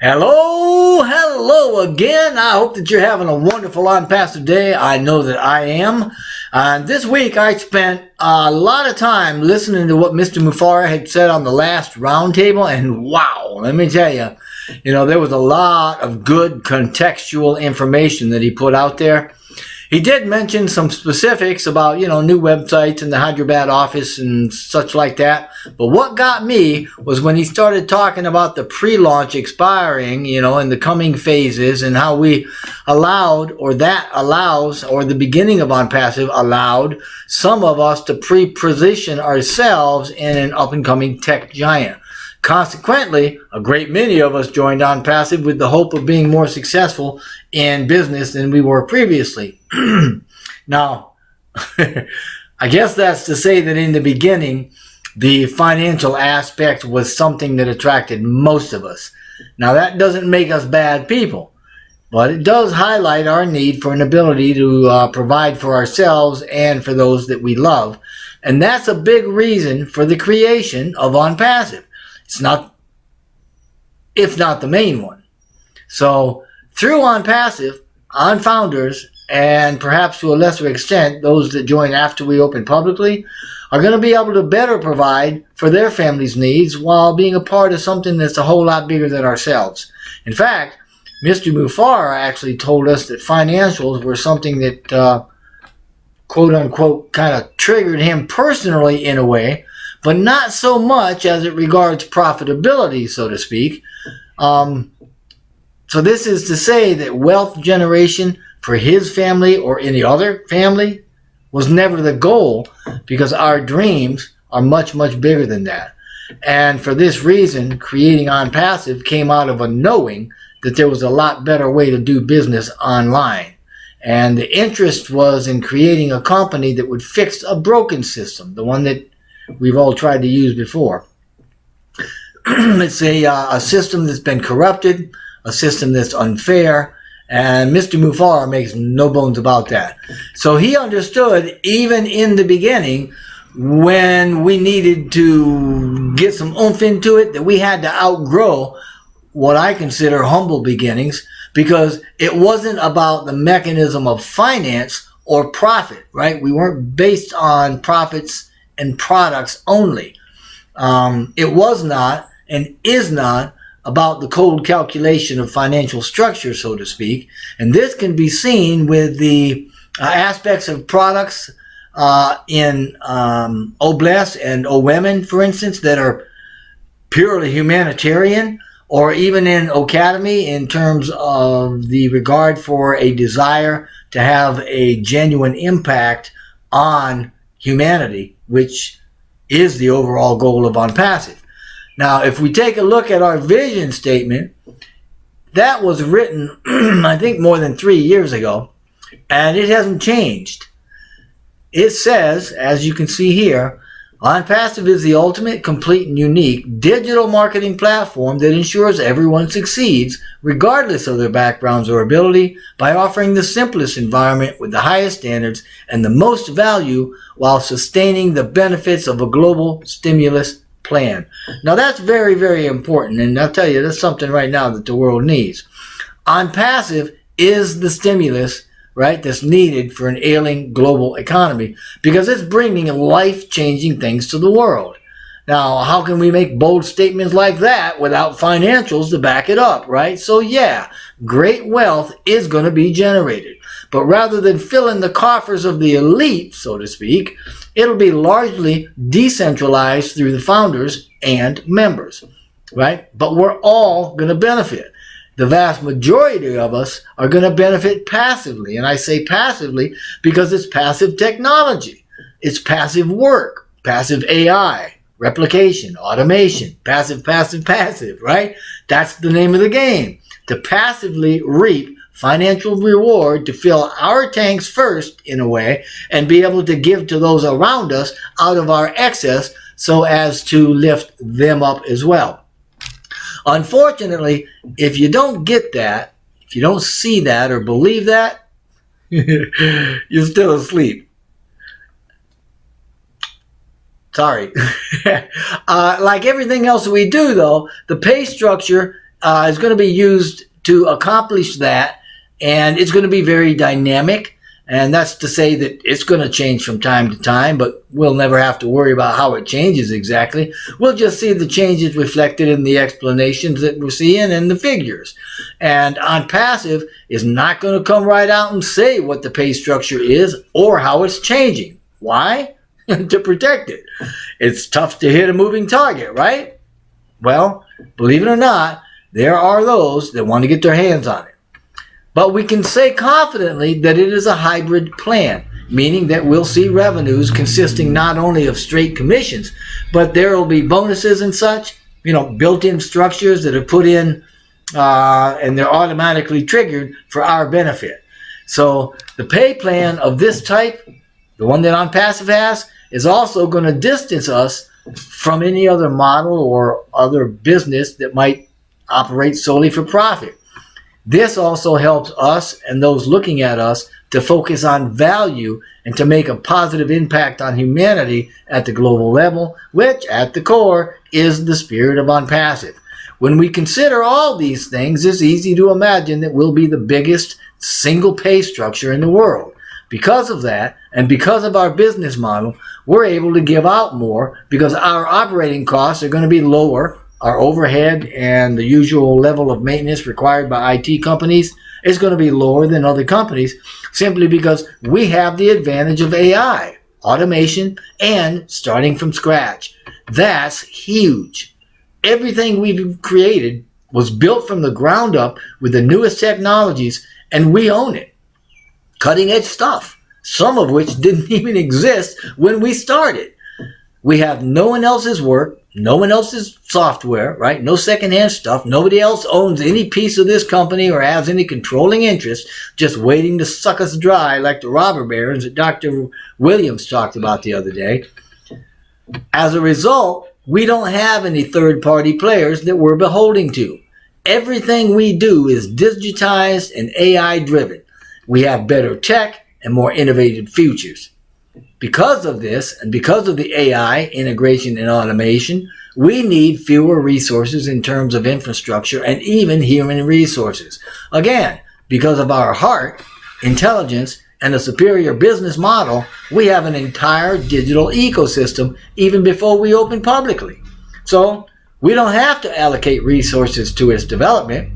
Hello again. I hope that you're having a wonderful unpassive day. I know that I am. This week I spent a lot of time listening to what Mr. Mufara had said on the last roundtable, and wow, let me tell you, there was a lot of good contextual information that he put out there. He did mention some specifics about, new websites and the Hyderabad office and such like that. But what got me was when he started talking about the pre-launch expiring, in the coming phases, and how we allowed, or that allows, or the beginning of OnPassive allowed some of us to pre-position ourselves in an up-and-coming tech giant. Consequently, a great many of us joined OnPassive with the hope of being more successful in business than we were previously. Now, I guess that's to say that in the beginning, the financial aspect was something that attracted most of us. Now, that doesn't make us bad people, but it does highlight our need for an ability to provide for ourselves and for those that we love. And that's a big reason for the creation of OnPassive. It's not, if not the main one. So through OnPassive, OnFounders, and perhaps to a lesser extent, those that join after we open publicly, are going to be able to better provide for their family's needs while being a part of something that's a whole lot bigger than ourselves. In fact, Mr. Mufara actually told us that financials were something that, quote unquote, kind of triggered him personally in a way, but not so much as it regards profitability, so to speak. So this is to say that wealth generation for his family or any other family was never the goal, because our dreams are much, much bigger than that. And for this reason, creating OnPassive came out of a knowing that there was a lot better way to do business online. And the interest was in creating a company that would fix a broken system, the one that we've all tried to use before. It's a system that's been corrupted, a system that's unfair, and Mr. Mufara makes no bones about that. So he understood, even in the beginning, when we needed to get some oomph into it, that we had to outgrow what I consider humble beginnings, because it wasn't about the mechanism of finance or profit, right? We weren't based on profits and products only. It was not and is not about the cold calculation of financial structure, so to speak. And this can be seen with the aspects of products in Obless and Owomen, for instance, that are purely humanitarian, or even in Ocademy in terms of the regard for a desire to have a genuine impact on humanity, which is the overall goal of OnPassive. Now, if we take a look at our vision statement, that was written, I think, more than 3 years ago, and it hasn't changed. It says, as you can see here, OnPassive is the ultimate, complete, and unique digital marketing platform that ensures everyone succeeds, regardless of their backgrounds or ability, by offering the simplest environment with the highest standards and the most value while sustaining the benefits of a global stimulus plan. Now, that's very, very important, and I'll tell you, that's something right now that the world needs. OnPassive is the stimulus, right, that's needed for an ailing global economy, because it's bringing life-changing things to the world. Now, how can we make bold statements like that without financials to back it up, right? So yeah, great wealth is going to be generated. But rather than filling the coffers of the elite, so to speak, it'll be largely decentralized through the founders and members, right? But we're all going to benefit. The vast majority of us are going to benefit passively. And I say passively because it's passive technology. It's passive work, passive AI, replication, automation, passive, right? That's the name of the game. To passively reap financial reward, to fill our tanks first, in a way, and be able to give to those around us out of our excess so as to lift them up as well. Unfortunately, if you don't get that, if you don't see that or believe that, you're still asleep. Sorry. Like everything else we do, though, the pay structure is going to be used to accomplish that, and it's going to be very dynamic. And that's to say that it's going to change from time to time, but we'll never have to worry about how it changes exactly. We'll just see the changes reflected in the explanations that we're seeing and the figures. And ONPASSIVE is not going to come right out and say what the pay structure is or how it's changing. Why? To protect it. It's tough to hit a moving target, right? Well, believe it or not, there are those that want to get their hands on it. But we can say confidently that it is a hybrid plan, meaning that we'll see revenues consisting not only of straight commissions, but there will be bonuses and such, built-in structures that are put in and they're automatically triggered for our benefit. So the pay plan of this type, the one that ONPASSIVE has, is also going to distance us from any other model or other business that might operate solely for profit. This also helps us and those looking at us to focus on value and to make a positive impact on humanity at the global level, which at the core is the spirit of ONPASSIVE. When we consider all these things, it's easy to imagine that we'll be the biggest single pay structure in the world. Because of that, and because of our business model, we're able to give out more because our operating costs are going to be lower. Our overhead and the usual level of maintenance required by IT companies is going to be lower than other companies simply because we have the advantage of AI, automation, and starting from scratch. That's huge. Everything we've created was built from the ground up with the newest technologies, and we own it. Cutting edge stuff, some of which didn't even exist when we started. We have no one else's work, no one else's software, right? No secondhand stuff. Nobody else owns any piece of this company or has any controlling interest, just waiting to suck us dry like the robber barons that Dr. Williams talked about the other day. As a result, we don't have any third-party players that we're beholden to. Everything we do is digitized and AI-driven. We have better tech and more innovative futures. Because of this, and because of the AI, integration, and automation, we need fewer resources in terms of infrastructure and even human resources. Again, because of our heart, intelligence, and a superior business model, we have an entire digital ecosystem even before we open publicly. So we don't have to allocate resources to its development.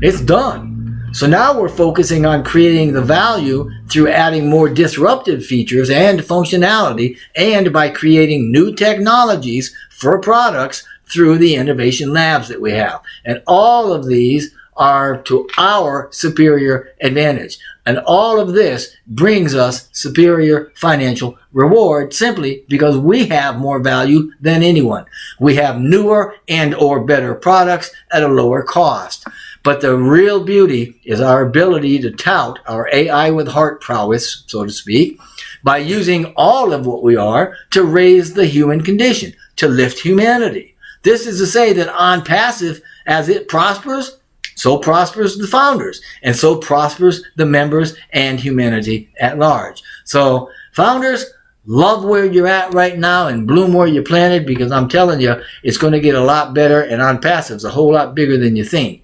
It's done. So now we're focusing on creating the value through adding more disruptive features and functionality, and by creating new technologies for products through the innovation labs that we have. And all of these are to our superior advantage. And all of this brings us superior financial reward simply because we have more value than anyone. We have newer and or better products at a lower cost. But the real beauty is our ability to tout our AI with heart prowess, so to speak, by using all of what we are to raise the human condition, to lift humanity. This is to say that ONPASSIVE, as it prospers, so prospers the founders, and so prospers the members and humanity at large. So, founders, love where you're at right now and bloom where you're planted, because I'm telling you, it's going to get a lot better, and ONPASSIVE's a whole lot bigger than you think.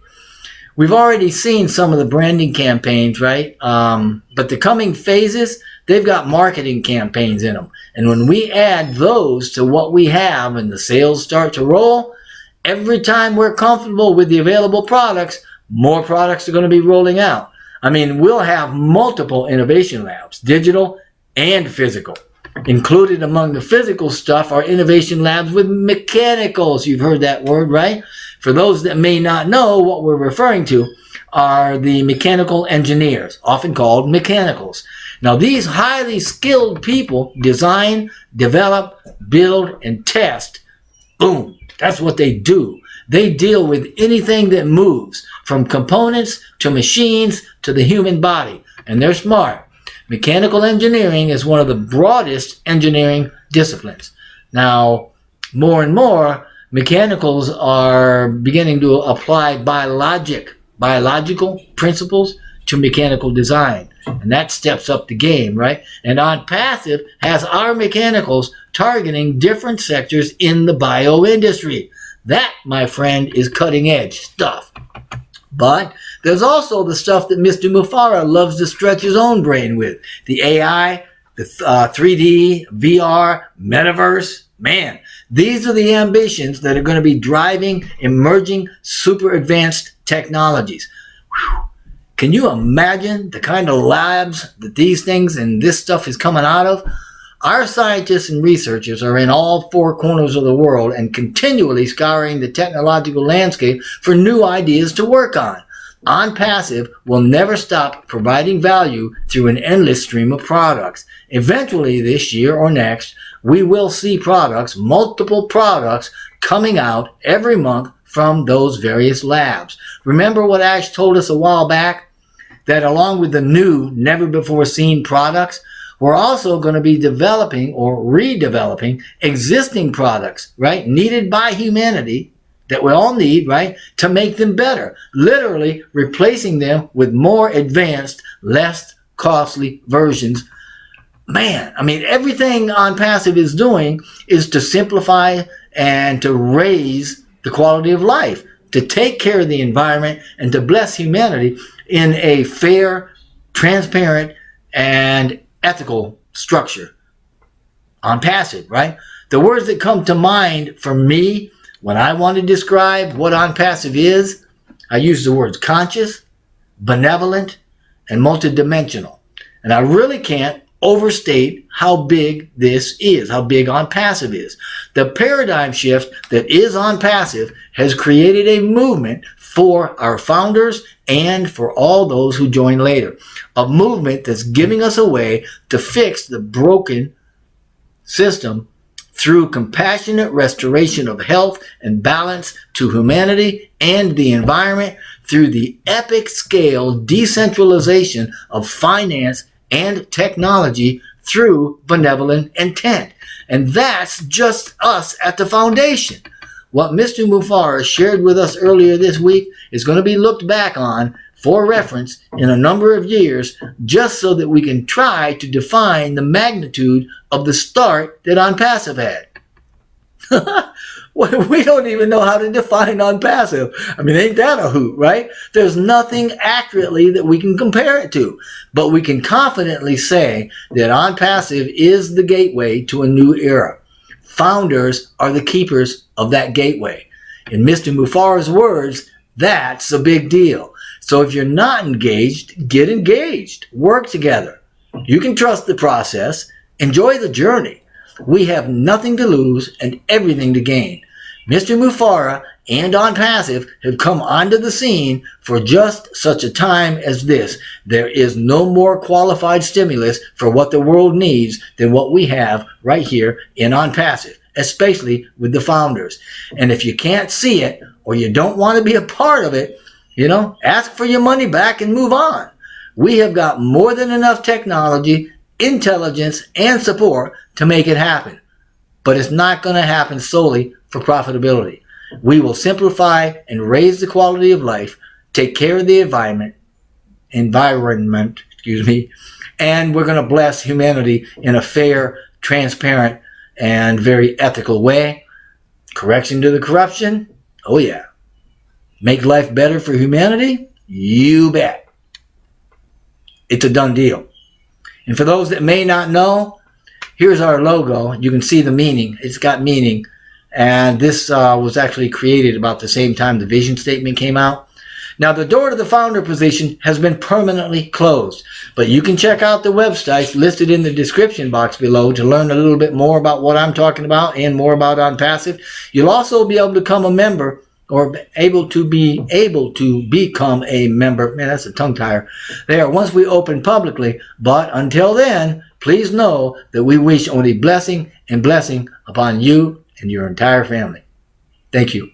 We've already seen some of the branding campaigns, right? But the coming phases, they've got marketing campaigns in them. And when we add those to what we have and the sales start to roll, every time we're comfortable with the available products, more products are going to be rolling out. I mean, we'll have multiple innovation labs, digital and physical. Included among the physical stuff are innovation labs with mechanicals. You've heard that word, right? For those that may not know, what we're referring to are the mechanical engineers, often called mechanicals. Now, these highly skilled people design, develop, build, and test. Boom. That's what they do. They deal with anything that moves, from components to machines to the human body. And they're smart. Mechanical engineering is one of the broadest engineering disciplines. Now, more and more, mechanicals are beginning to apply biological principles to mechanical design. And that steps up the game, right? And ONPASSIVE has our mechanicals targeting different sectors in the bio industry. That, my friend, is cutting edge stuff. But there's also the stuff that Mr. Mufara loves to stretch his own brain with. The AI, the 3D, VR, metaverse. Man, these are the ambitions that are going to be driving emerging super advanced technologies. Whew. Can you imagine the kind of labs that these things and this stuff is coming out of? Our scientists and researchers are in all four corners of the world and continually scouring the technological landscape for new ideas to work on. OnPassive will never stop providing value through an endless stream of products. Eventually this year or next, we will see products, multiple products, coming out every month from those various labs. Remember what Ash told us a while back? That along with the new, never-before-seen products, we're also going to be developing or redeveloping existing products, right, needed by humanity that we all need, right, to make them better, literally replacing them with more advanced, less costly versions. Man, I mean, everything OnPassive is doing is to simplify and to raise the quality of life, to take care of the environment, and to bless humanity in a fair, transparent, and ethical structure. OnPassive, right? The words that come to mind for me when I want to describe what OnPassive is, I use the words conscious, benevolent, and multidimensional. And I really can't overstate how big this is, how big OnPassive is. The paradigm shift that is OnPassive has created a movement for our founders and for all those who join later. A movement that's giving us a way to fix the broken system through compassionate restoration of health and balance to humanity and the environment through the epic scale decentralization of finance and technology through benevolent intent. And that's just us at the foundation. What Mr. Mufara shared with us earlier this week is going to be looked back on for reference in a number of years, just so that we can try to define the magnitude of the start that OnPassive had. We don't even know how to define OnPassive. I mean, ain't that a hoot, right? There's nothing accurately that we can compare it to, but we can confidently say that OnPassive is the gateway to a new era. Founders are the keepers of that gateway. In Mr. Mufara's words, that's a big deal. So if you're not engaged, get engaged. Work together. You can trust the process. Enjoy the journey. We have nothing to lose and everything to gain. Mr. Mufara and OnPassive have come onto the scene for just such a time as this. There is no more qualified stimulus for what the world needs than what we have right here in OnPassive, especially with the founders. And if you can't see it or you don't want to be a part of it, ask for your money back and move on. We have got more than enough technology, intelligence, and support to make it happen. But it's not going to happen solely for profitability. We will simplify and raise the quality of life, take care of the environment, and we're going to bless humanity in a fair, transparent, and very ethical way. Correction to the corruption? Oh yeah. Make life better for humanity? You bet. It's a done deal. And for those that may not know, here's our logo. You can see the meaning. It's got meaning. And this was actually created about the same time the vision statement came out. Now, the door to the founder position has been permanently closed, but you can check out the websites listed in the description box below to learn a little bit more about what I'm talking about and more about OnPassive. You'll also be able to become a member or able to become a member. Man, that's a tongue tire there once we open publicly. But until then, please know that we wish only blessing and blessing upon you and your entire family. Thank you.